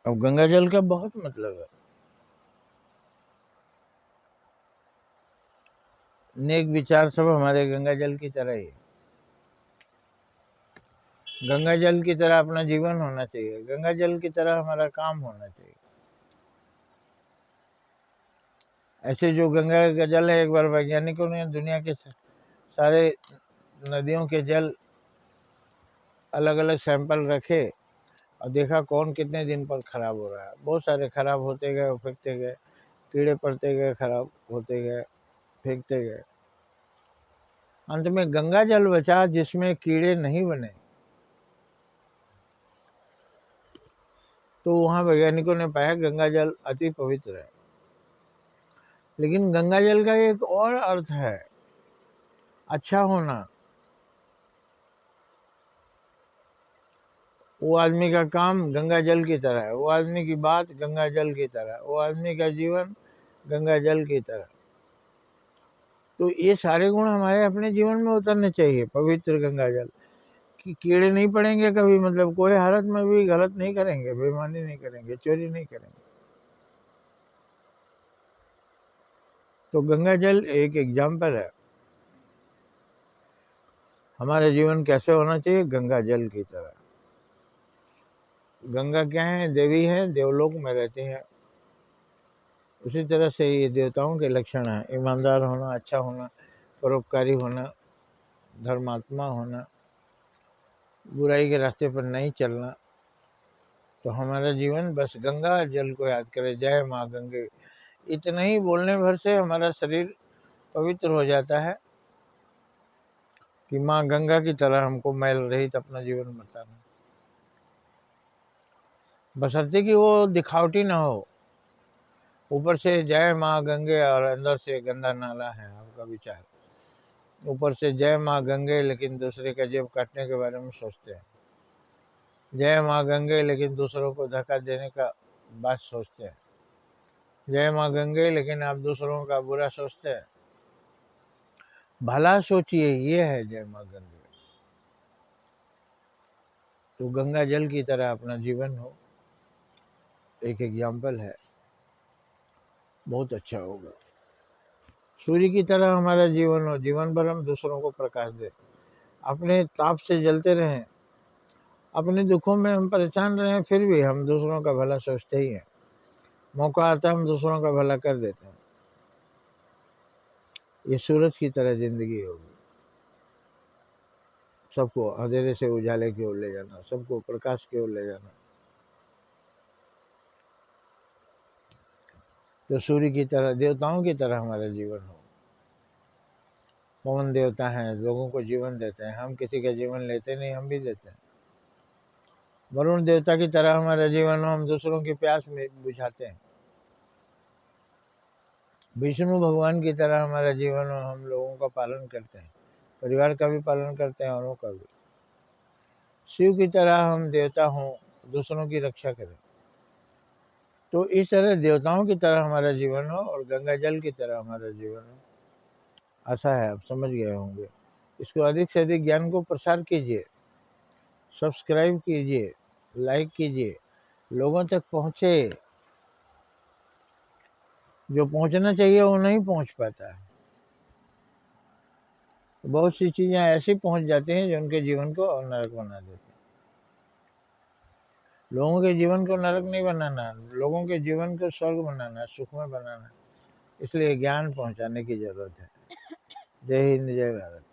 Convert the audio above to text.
अब गंगा जल का बहुत मतलब है। नेक विचार सब हमारे गंगा जल की तरह ही है। गंगा जल की तरह अपना जीवन होना चाहिए, गंगा जल की तरह हमारा काम होना चाहिए। ऐसे जो गंगा का जल है, एक बार वैज्ञानिकों ने दुनिया के सारे नदियों के जल अलग अलग सैंपल रखे और देखा कौन कितने दिन पर खराब हो रहा है। बहुत सारे खराब होते गए, फेंकते गए, कीड़े पड़ते गए, खराब होते गए, फेंकते गए। अंत में गंगा जल बचा जिसमें कीड़े नहीं बने। तो वहां वैज्ञानिकों ने पाया गंगा जल अति पवित्र है। लेकिन गंगा जल का एक और अर्थ है, अच्छा होना। वो आदमी का काम गंगा जल की तरह है, वो आदमी की बात गंगा जल की तरह, वो आदमी का जीवन गंगा जल की तरह। तो ये सारे गुण हमारे अपने जीवन में उतरने चाहिए। पवित्र गंगा जल कि कीड़े नहीं पड़ेंगे कभी, मतलब कोई हालत में भी गलत नहीं करेंगे, बेईमानी नहीं करेंगे, चोरी नहीं करेंगे। तो गंगा जल एक एग्जाम्पल है हमारे जीवन कैसे होना चाहिए, गंगा जल की तरह। गंगा क्या है? देवी है, देवलोक में रहती है। उसी तरह से ये देवताओं के लक्षण हैं, ईमानदार होना, अच्छा होना, परोपकारी होना, धर्मात्मा होना, बुराई के रास्ते पर नहीं चलना। तो हमारा जीवन बस गंगा जल को याद करे, जय माँ गंगे, इतना ही बोलने भर से हमारा शरीर पवित्र हो जाता है कि माँ गंगा की तरह हमको मैल रहित अपना जीवन बताना। बशर्ते कि वो दिखावटी ना हो, ऊपर से जय माँ गंगे और अंदर से गंदा नाला है आपका विचार। ऊपर से जय माँ गंगे लेकिन दूसरे का जेब काटने के बारे में सोचते हैं, जय माँ गंगे लेकिन दूसरों को धक्का देने का बात सोचते हैं, जय माँ गंगे लेकिन आप दूसरों का बुरा सोचते हैं। भला सोचिए, ये है जय माँ गंगे। तो गंगा जल की तरह अपना जीवन हो, एक एग्जाम्पल है, बहुत अच्छा होगा। सूर्य की तरह हमारा जीवन हो, जीवन भर हम दूसरों को प्रकाश दे, अपने ताप से जलते रहें, अपने दुखों में हम परेशान रहें, फिर भी हम दूसरों का भला सोचते ही हैं। मौका आता है हम दूसरों का भला कर देते हैं। ये सूरज की तरह जिंदगी होगी, सबको अंधेरे से उजाले की ओर ले जाना, सबको प्रकाश की ओर ले जाना। तो सूर्य की तरह, देवताओं की तरह हमारा जीवन हो। पवन देवता हैं, लोगों को जीवन देते हैं, हम किसी का जीवन लेते नहीं, हम भी देते हैं। वरुण देवता की तरह हमारा जीवन हो, हम दूसरों की प्यास में बुझाते हैं। विष्णु भगवान की तरह हमारा जीवन हो, हम लोगों का पालन करते हैं, परिवार का भी पालन करते हैं, औरों का भी। शिव की तरह हम देवता हों, दूसरों की रक्षा करें। तो इस तरह देवताओं की तरह हमारा जीवन हो और गंगा जल की तरह हमारा जीवन हो। आशा है आप समझ गए होंगे। इसको अधिक से अधिक ज्ञान को प्रसार कीजिए, सब्सक्राइब कीजिए, लाइक कीजिए, लोगों तक पहुँचे। जो पहुँचना चाहिए वो नहीं पहुँच पाता है। बहुत सी चीज़ें ऐसी पहुँच जाती हैं जो उनके जीवन को और नरक बना देती हैं। लोगों के जीवन को नरक नहीं बनाना, लोगों के जीवन को स्वर्ग बनाना, सुखमय बनाना। इसलिए ज्ञान पहुँचाने की जरूरत है। जय हिंद, जय भारत।